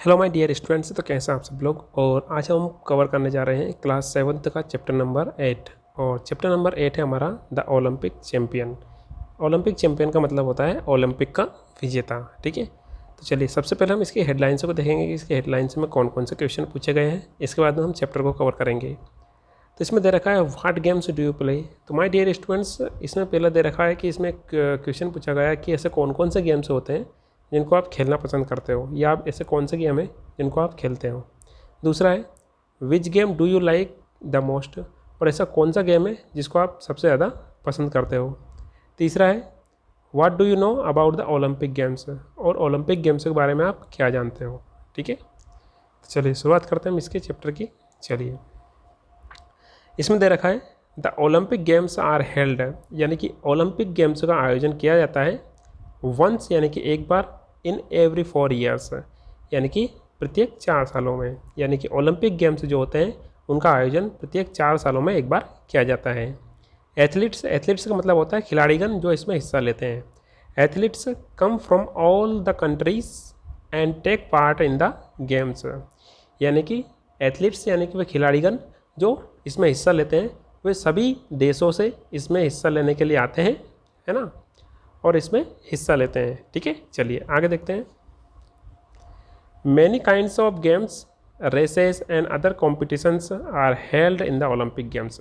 Hello my dear students. तो कैसे हैं आप सब लोग। और आज हम कवर करने जा रहे हैं क्लास 7th का चैप्टर नंबर 8। और चैप्टर नंबर 8 है हमारा the Olympic champion. Olympic champion का मतलब होता है ओलंपिक का विजेता। ठीक है, तो चलिए सबसे पहले हम इसकी हेडलाइंस को देखेंगे कि इसके हेडलाइंस में कौन कौन से क्वेश्चन पूछे गए हैं। इसके बाद हम चैप्टर को कवर करेंगे। तो इसमें दे रखा है what games do you play. तो माय डियर स्टूडेंट्स, इसमें पहले दे रखा है कि इसमें क्वेश्चन पूछा गया है कि ऐसे कौन कौन से गेम्स होते हैं जिनको आप खेलना पसंद करते हो, या आप ऐसे कौन से गेम है जिनको आप खेलते हो। दूसरा है which game do you like the most, और ऐसा कौन सा गेम है जिसको आप सबसे ज़्यादा पसंद करते हो। तीसरा है what do you know about the Olympic games, और ओलंपिक गेम्स के बारे में आप क्या जानते हो। ठीक है, तो चलिए शुरुआत करते हैं हम इसके चैप्टर की। चलिए, इसमें दे रखा है the Olympic games are held, यानी कि ओलंपिक गेम्स का आयोजन किया जाता है वंस, यानी कि एक बार, इन एवरी 4 ईयर्स, यानी कि प्रत्येक 4 सालों में। यानी कि ओलंपिक गेम्स जो होते हैं उनका आयोजन प्रत्येक 4 सालों में एक बार किया जाता है। एथलीट्स का मतलब होता है खिलाड़ीगण जो इसमें हिस्सा लेते हैं। Athletes come from all the countries and take part in the games, यानी कि एथलीट्स यानी कि वे खिलाड़ीगण जो इसमें हिस्सा लेते हैं वे सभी देशों से इसमें हिस्सा लेने के लिए आते हैं, है ना, और इसमें हिस्सा लेते हैं। ठीक है, चलिए आगे देखते हैं। Many kinds of games, races and other competitions are held in the Olympic games.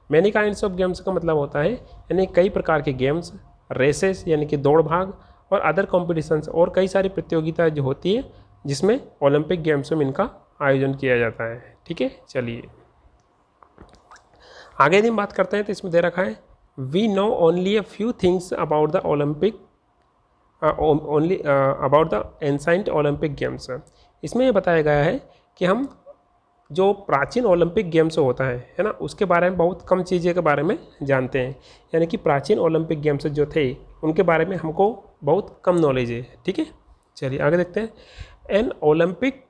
Many kinds of games का मतलब होता है यानी कई प्रकार के गेम्स, रेसेस यानी कि दौड़ भाग, और अदर कॉम्पिटिशन्स और कई सारी प्रतियोगिताएं जो होती है जिसमें ओलंपिक गेम्स में इनका आयोजन किया जाता है। ठीक है, चलिए आगे यदि हम बात करते हैं तो इसमें दे रखा है we know only a few things about the Olympic about the ancient Olympic games. इसमें ये बताया गया है कि हम जो प्राचीन ओलंपिक गेम्स होता है ना, उसके बारे में बहुत कम चीज़ें के बारे में जानते हैं। यानी कि प्राचीन ओलंपिक गेम्स जो थे उनके बारे में हमको बहुत कम नॉलेज है। ठीक है, चलिए आगे देखते हैं। An Olympic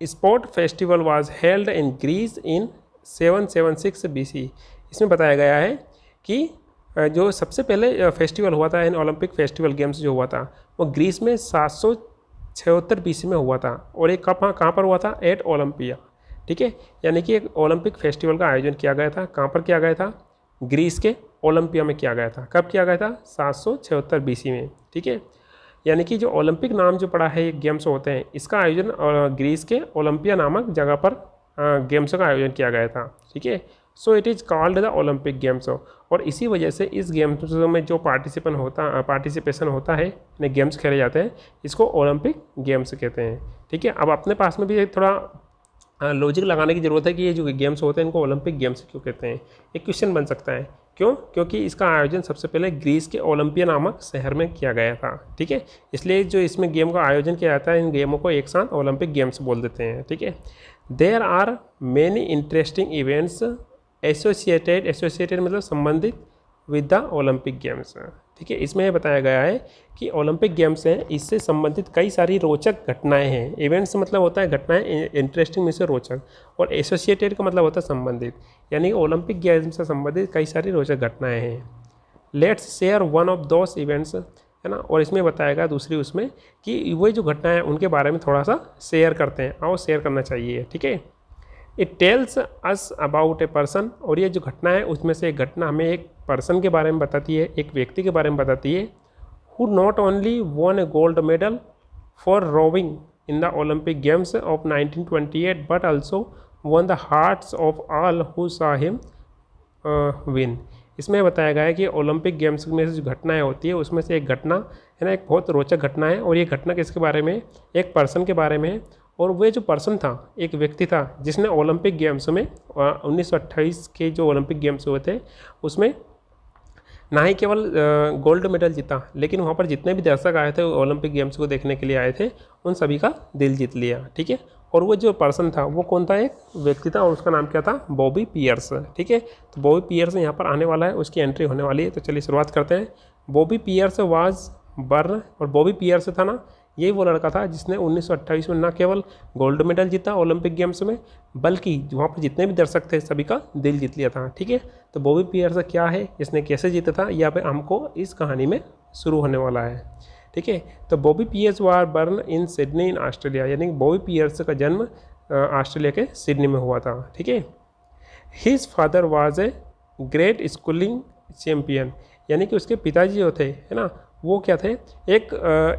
sport festival was held in Greece in 776 BC। इसमें बताया गया है कि जो सबसे पहले फेस्टिवल हुआ था, इन ओलंपिक फेस्टिवल गेम्स जो हुआ था वो ग्रीस में 776 BC में हुआ था। और ये कहाँ पर हुआ था? At Olympia. ठीक है, यानी कि एक ओलंपिक फेस्टिवल का आयोजन किया गया था। कहाँ पर किया गया था? ग्रीस के ओलंपिया में किया गया था। कब किया गया था? 776 BC में। ठीक है, यानी कि जो ओलंपिक नाम जो पड़ा है गेम्स होते हैं इसका आयोजन ग्रीस के ओलंपिया नामक जगह पर गेम्स का आयोजन किया गया था। ठीक है, so it is called the Olympic games. और इसी वजह से इस गेम्स में जो पार्टिसिपेशन होता है, गेम्स खेले जाते हैं, इसको ओलंपिक गेम्स कहते हैं। ठीक है, अब अपने पास में भी थोड़ा लॉजिक लगाने की ज़रूरत है कि ये जो गेम्स होते हैं इनको ओलंपिक गेम्स क्यों कहते हैं। एक क्वेश्चन बन सकता है क्यों? क्योंकि इसका आयोजन सबसे पहले ग्रीस के ओलंपिया नामक शहर में किया गया था। ठीक है, इसलिए जो इसमें गेम का आयोजन किया जाता है इन गेमों को एक साथ ओलंपिक गेम्स बोल देते हैं। ठीक है, there are many interesting events associated मतलब संबंधित विद द ओलंपिक गेम्स। ठीक है, इसमें यह बताया गया है कि ओलंपिक गेम्स हैं इससे संबंधित कई सारी रोचक घटनाएं हैं। इवेंट्स मतलब होता है घटनाएं, इंटरेस्टिंग में से रोचक, और एसोसिएटेड का मतलब होता है संबंधित, यानी ओलंपिक गेम्स से संबंधित कई सारी रोचक घटनाएं हैं। Let's share one of those events, है ना। और इसमें बताया गया दूसरी उसमें कि वही जो घटनाएं हैं उनके बारे में थोड़ा सा शेयर करते हैं। आओ शेयर करना चाहिए। ठीक है, it tells us about a person, और ये जो घटना है उसमें से एक घटना हमें एक पर्सन के बारे में बताती है, एक व्यक्ति के बारे में बताती है, who not only won a gold medal for rowing in the Olympic games of 1928 but also won the hearts of all who saw him win. इसमें बताया गया है कि ओलंपिक गेम्स में से जो घटनाएं होती है उसमें से एक घटना है ना, एक बहुत रोचक घटना है। और ये घटना किसके बारे में? एक पर्सन के बारे में। और वे जो पर्सन था, एक व्यक्ति था जिसने ओलंपिक गेम्स में 1928 के जो ओलंपिक गेम्स हुए थे उसमें ना ही केवल गोल्ड मेडल जीता, लेकिन वहाँ पर जितने भी दर्शक आए थे ओलंपिक गेम्स को देखने के लिए आए थे उन सभी का दिल जीत लिया। ठीक है, और वो जो पर्सन था वो कौन था? एक व्यक्ति था, और उसका नाम क्या था? बॉबी पियर्स। ठीक है, तो बॉबी पियर्स यहाँ पर आने वाला है, उसकी एंट्री होने वाली है। तो चलिए शुरुआत करते हैं। बॉबी पियर्स वाज बर्न, और बॉबी पियर्स था ना, यही वो लड़का था जिसने 1928 में न केवल गोल्ड मेडल जीता ओलंपिक गेम्स में, बल्कि वहाँ पर जितने भी दर्शक थे सभी का दिल जीत लिया था। ठीक है, तो बॉबी पियर्स क्या है, इसने कैसे जीता था, यह पे हमको इस कहानी में शुरू होने वाला है। ठीक है। तो Bobby Pearce was born in Sydney in Australia, यानी कि बॉबी पियर्स का जन्म ऑस्ट्रेलिया के सिडनी में हुआ था, ठीक है। His father was a great schooling champion, यानी कि उसके पिताजी जो थे, है ना, वो क्या थे, एक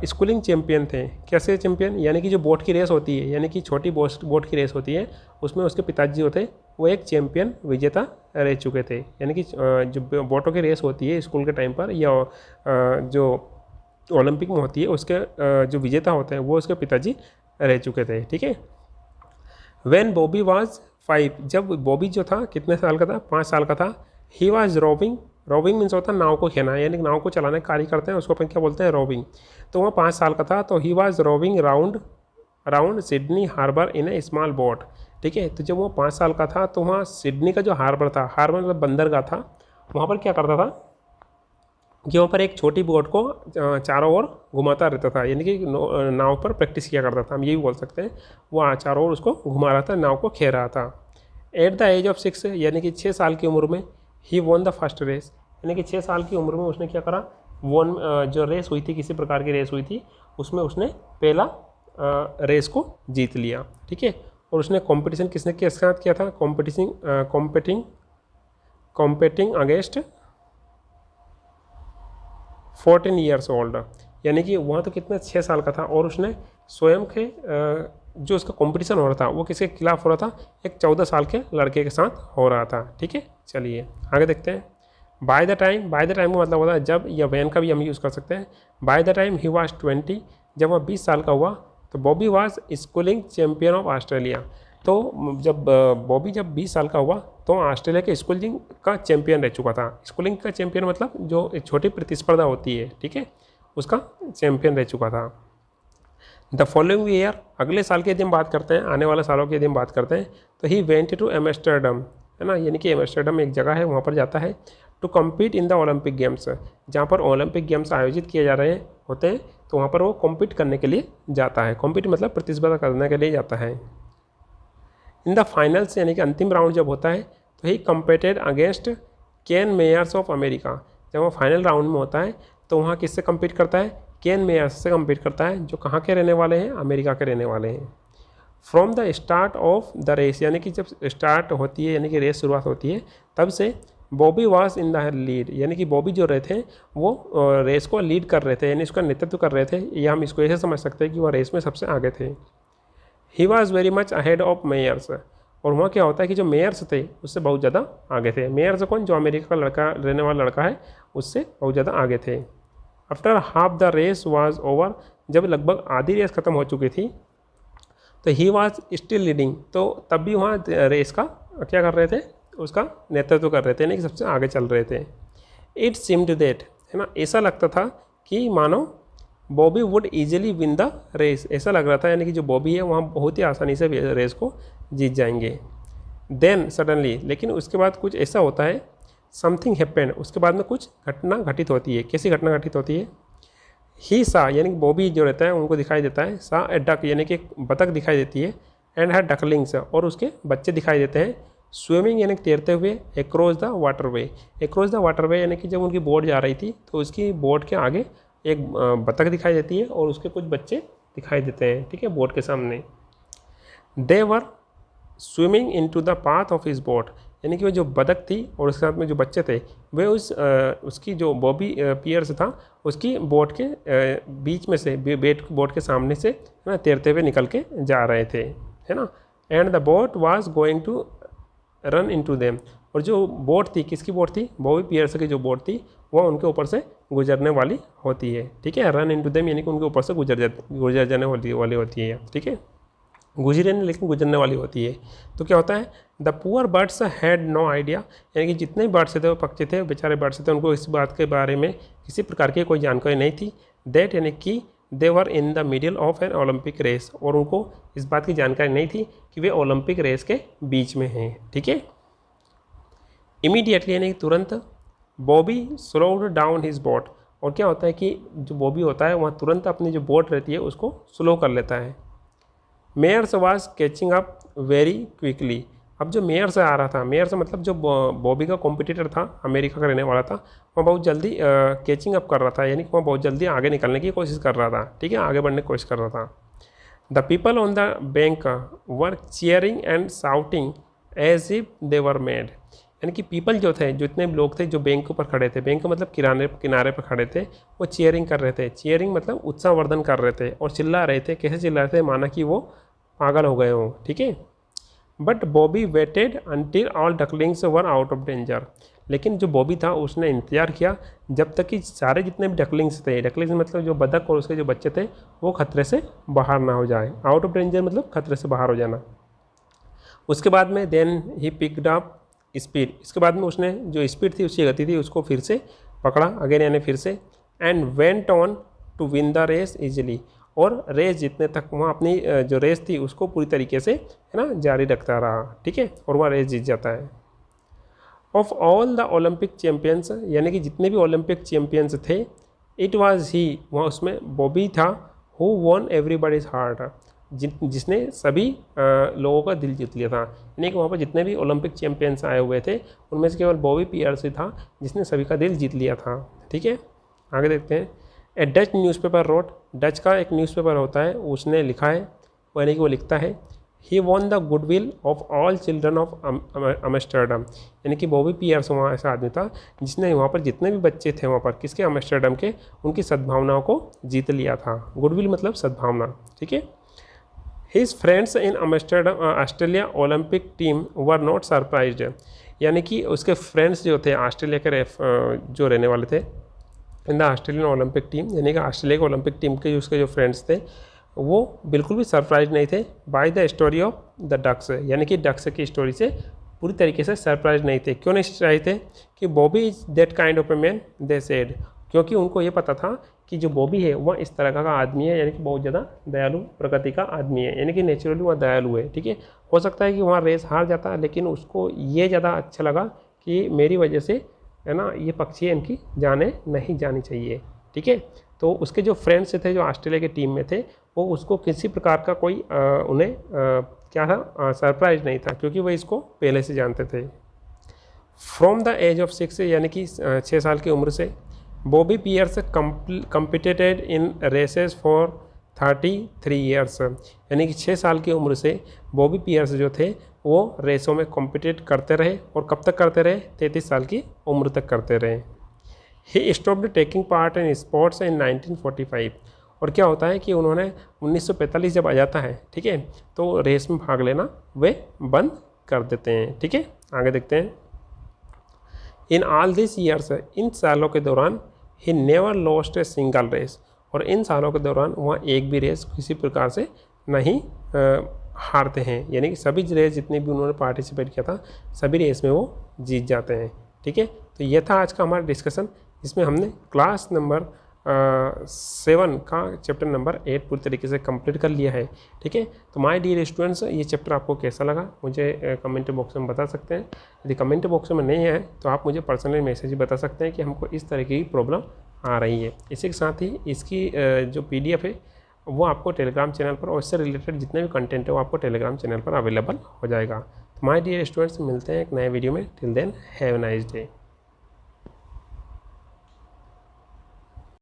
स्कूलिंग चैम्पियन थे। कैसे चैम्पियन, यानी कि जो बोट की रेस होती है, यानी कि छोटी बोट की रेस होती है, उसमें उसके पिताजी जो थे वो एक चैम्पियन विजेता रह चुके थे। यानी कि जो बोटों की रेस होती है स्कूल के टाइम पर या जो ओलंपिक में होती है, उसके जो विजेता होते हैं वो उसके पिताजी रह चुके थे, ठीक है। व्हेन बॉबी वाज 5, जब बॉबी जो था कितने साल का था, 5 साल का था। He was rowing, rowing means होता है नाव को खेना, यानी नाव को चलाने का कार्य करते हैं, उसको अपन क्या बोलते हैं, रोविंग। तो वह 5 साल का था, तो he was rowing round Sydney harbour in a small boat, ठीक है। तो जब वो 5 साल का था तो वहाँ सिडनी का जो हार्बर था, हार्बर मतलब बंदरगाह था, वहाँ पर क्या करता था कि वहाँ पर एक छोटी बोट को चारों ओर घुमाता रहता था, यानी कि नाव पर प्रैक्टिस किया करता था, हम ये भी बोल सकते हैं। वो चारों ओर उसको घुमा रहा था, नाव को खेल रहा था। एट द एज ऑफ 6, यानी कि 6 साल की उम्र में, ही वॉन द फर्स्ट रेस, यानी कि 6 साल की उम्र में उसने क्या करा, वॉन जो रेस हुई थी, किसी प्रकार की रेस हुई थी, उसमें उसने पहला रेस को जीत लिया, ठीक है। और उसने कंपटीशन किसने के साथ किया था, कॉम्पिटिंग अगेंस्ट 14 ईयर्स ओल्ड, यानी कि वहाँ तो कितने 6 साल का था, और उसने स्वयं के जो उसका कंपटीशन हो रहा था वो किसके खिलाफ हो रहा था, एक 14 साल के लड़के के साथ हो रहा था, ठीक है। चलिए आगे देखते हैं। बाय द टाइम का मतलब होता है जब, या वैन का भी हम यूज़ कर सकते हैं। By the time he was 20, जब वह 20 साल का हुआ तो Bobby was schooling champion of Australia. तो जब बॉबी जब 20 साल का हुआ तो ऑस्ट्रेलिया के स्कूलिंग का चैम्पियन रह चुका था। स्कूलिंग का चैम्पियन मतलब जो एक छोटी प्रतिस्पर्धा होती है, ठीक है, उसका चैम्पियन रह चुका था। द फॉलोइंग ईयर, अगले साल की यदि हम बात करते हैं, आने वाले सालों की यदि हम बात करते हैं, तो ही वेंट टू एम्स्टर्डम, है ना, यानी कि एम्स्टर्डम एक जगह है, वहाँ पर जाता है to compete in the Olympic games, जहाँ पर ओलंपिक गेम्स आयोजित किए जा रहे होते हैं, तो वहाँ पर वो कम्पीट करने के लिए जाता है। कम्पीट मतलब प्रतिस्पर्धा करने के लिए जाता है। इन द फाइनल्स, यानी कि अंतिम राउंड जब होता है, तो he competed against Ken Meyers of America, जब वो फाइनल राउंड में होता है तो वहाँ किससे कम्पीट करता है, केन मेयर्स से कम्पीट करता है, जो कहाँ के रहने वाले हैं, अमेरिका के रहने वाले हैं। From the start of the race, यानी कि जब स्टार्ट होती है, यानी कि रेस शुरुआत होती है, तब से Bobby was in the lead, यानी कि बॉबी जो रहे थे वो रेस को लीड कर रहे थे, यानी इसका नेतृत्व कर रहे थे, या हम इसको ऐसे समझ सकते हैं कि वह रेस में सबसे आगे थे। He was very much ahead of Myers, और वहाँ क्या होता है कि जो मेयर्स थे उससे बहुत ज़्यादा आगे थे। मेयर्स कौन, जो अमेरिका का लड़का रहने वाला लड़का है, उससे बहुत ज़्यादा आगे थे। After half the race was over, जब लगभग आधी रेस खत्म हो चुकी थी, तो ही वाज स्टिल लीडिंग, तो तब भी वहाँ रेस का क्या कर रहे थे, उसका नेतृत्व कर रहे थे, यानी कि सबसे आगे चल रहे थे। इट सीम्ड दैट, है ना, ऐसा लगता था कि मानो Bobby would easily win the race, ऐसा लग रहा था, यानी कि जो बॉबी है वहाँ बहुत ही आसानी से रेस को जीत जाएंगे। देन सडनली, लेकिन उसके बाद कुछ ऐसा होता है, समथिंग हैपेंड, उसके बाद में कुछ घटना घटित होती है। कैसी घटना घटित होती है, ही सा, यानी कि बॉबी जो रहता है उनको दिखाई देता है, सा ए डक, यानी कि एक बतख दिखाई देती है, एंड हर डकलिंग्स, और उसके बच्चे दिखाई देते हैं, स्विमिंग यानी तैरते हुए, across the waterway, across the waterway, यानी कि जब उनकी बोट जा रही थी तो उसकी बोट के आगे एक बतख दिखाई देती है और उसके कुछ बच्चे दिखाई देते हैं, ठीक है, बोट के सामने। They were swimming into the path of his boat, यानी कि वो जो बतख थी और उसके साथ में जो बच्चे थे वे उसकी जो बॉबी पियर्स था उसकी बोट के बीच में से, बोट के सामने से, है ना, तैरते हुए निकल के जा रहे थे, है ना। And the boat was going to run into them, और जो बोट थी, किसकी बोट थी, बॉबी पियर्स की जो बोट थी वह उनके ऊपर से गुजरने वाली होती है, ठीक है। रन इनटू देम यानी कि उनके ऊपर से गुजर जाने वाली होती है, ठीक है, गुजरे नहीं लेकिन गुजरने वाली होती है। तो क्या होता है, the poor birds had no idea, यानी कि जितने भी बर्ड्स थे वो पक्षी थे, बेचारे बर्ड्स थे, उनको इस बात के बारे में किसी प्रकार की कोई जानकारी नहीं थी। दैट यानी कि they were in the middle of an Olympic race, और उनको इस बात की जानकारी नहीं थी कि वे ओलंपिक रेस के बीच में हैं, ठीक है। इमीडिएटली यानी कि तुरंत, Bobby slowed down his boat, और क्या होता है कि जो बॉबी होता है वहाँ तुरंत अपनी जो बोट रहती है उसको स्लो कर लेता है। Myers was catching up very quickly, अब जो मेयर से आ रहा था, मेयर से मतलब जो बॉबी का कॉम्पिटिटर था, अमेरिका का रहने वाला था, वह बहुत जल्दी कैचिंग अप कर रहा था, यानी कि वह बहुत जल्दी आगे निकलने की कोशिश कर रहा था, ठीक है, आगे बढ़ने की कोशिश कर रहा था। The people on the bank were cheering and shouting as if they were mad, यानी कि पीपल जो थे, जितने भी लोग थे जो बैंक के ऊपर खड़े थे, बैंक मतलब किनारे पर खड़े थे, वो चीयरिंग कर रहे थे। चीयरिंग मतलब उत्साहवर्धन कर रहे थे और चिल्ला रहे थे। कैसे चिल्ला रहे थे? माना कि वो पागल हो गए हों, ठीक है। But Bobby waited until all ducklings were out of danger, लेकिन जो बॉबी था उसने इंतजार किया जब तक कि सारे जितने भी डकलिंग्स थे, डकलिंग्स मतलब जो बतख और उसके जो बच्चे थे, वो खतरे से बाहर ना हो जाए। आउट ऑफ डेंजर मतलब खतरे से बाहर हो जाना। उसके बाद में then he picked up speed, इसके बाद में उसने जो स्पीड थी, उसकी गति थी, उसको फिर से पकड़ा अगेन, यानी फिर से, and went on to win the race easily, और रेस जितने तक वहाँ अपनी जो रेस थी उसको पूरी तरीके से, है ना, जारी रखता रहा, ठीक है, और वहाँ रेस जीत जाता है। Of all the Olympic champions, यानी कि जितने भी ओलंपिक चैम्पियंस थे, इट वाज ही, वहाँ उसमें बॉबी था, हु वॉन एवरीबॉडीज हार्ट, जिसने सभी लोगों का दिल जीत लिया था। यानी कि वहाँ पर जितने भी ओलंपिक चैम्पियंस आए हुए थे उनमें से केवल बॉबी पियर्स ही था जिसने सभी का दिल जीत लिया था, ठीक है। आगे देखते हैं। ए डच न्यूज़पेपर रोट, डच का एक न्यूज़पेपर होता है, उसने लिखा है, यानी कि वो लिखता है, he won the goodwill of all children of Amsterdam, यानी कि बॉबी पियर्स वहाँ ऐसा आदमी था जिसने वहाँ पर जितने भी बच्चे थे वहाँ पर, किसके, अम्स्टर्डम के, उनकी सद्भावनाओं को जीत लिया था। गुडविल मतलब सद्भावना, ठीक है। His friends in Amsterdam Australia Olympic team were not surprised, यानी कि उसके फ्रेंड्स जो थे ऑस्ट्रेलिया के जो रहने वाले थे in the Australian Olympic team, यानी कि ऑस्ट्रेलिया के ओलंपिक टीम के उसके जो फ्रेंड्स थे वो बिल्कुल भी सरप्राइज नहीं थे by the story of the ducks, यानी कि डक्स की स्टोरी से पूरी तरीके से सरप्राइज नहीं थे। क्यों नहीं सरप्राइज थे? कि Bobby is that kind of a man, they said, क्योंकि उनको ये पता था कि जो बॉबी है वह इस तरह का आदमी है, यानी कि बहुत ज़्यादा दयालु प्रकृति का आदमी है, यानी कि नेचुरली वह दयालु है, ठीक है। हो सकता है कि वहाँ रेस हार जाता, लेकिन उसको ये ज़्यादा अच्छा लगा कि मेरी वजह से, है ना, ये पक्षी इनकी जाने नहीं जानी चाहिए, ठीक है। तो उसके जो फ्रेंड्स थे जो ऑस्ट्रेलिया के टीम में थे, वो उसको किसी प्रकार का कोई उन्हें क्या था, सरप्राइज नहीं था, क्योंकि वह इसको पहले से जानते थे। फ्रॉम द एज ऑफ 6, यानी कि 6 साल की उम्र से, Bobby Pearce competed in races for 33 years, यानी कि 6 साल की उम्र से बॉबी पियर्स जो थे वो रेसों में कॉम्पिटेट करते रहे, और कब तक करते रहे? 33 साल की उम्र तक करते रहे। He stopped taking part in sports in 1945, और क्या होता है कि उन्होंने 1945 जब आ जाता है, ठीक है, तो रेस में भाग लेना वे बंद कर देते हैं, ठीक है। आगे देखते हैं। इन ऑल दिस ईयर्स, इन सालों के दौरान, he never lost a single race, और इन सालों के दौरान वह एक भी रेस किसी प्रकार से नहीं हारते हैं, यानी कि सभी रेस जितने भी उन्होंने पार्टिसिपेट किया था सभी रेस में वो जीत जाते हैं, ठीक है। तो ये था आज का हमारा डिस्कशन, इसमें हमने क्लास नंबर 7 का चैप्टर नंबर 8 पूरी तरीके से कंप्लीट कर लिया है, ठीक है। तो माय डियर स्टूडेंट्स, ये चैप्टर आपको कैसा लगा मुझे कमेंट बॉक्स में बता सकते हैं। यदि कमेंट बॉक्स में नहीं है तो आप मुझे पर्सनली मैसेज बता सकते हैं कि हमको इस तरह की प्रॉब्लम आ रही है। इसी के साथ ही इसकी जो PDF है वो आपको टेलीग्राम चैनल पर, और इससे रिलेटेड जितने भी कंटेंट है वो आपको टेलीग्राम चैनल पर अवेलेबल हो जाएगा। तो माय डियर स्टूडेंट्स, मिलते हैं एक नए वीडियो में। Till then have a nice day.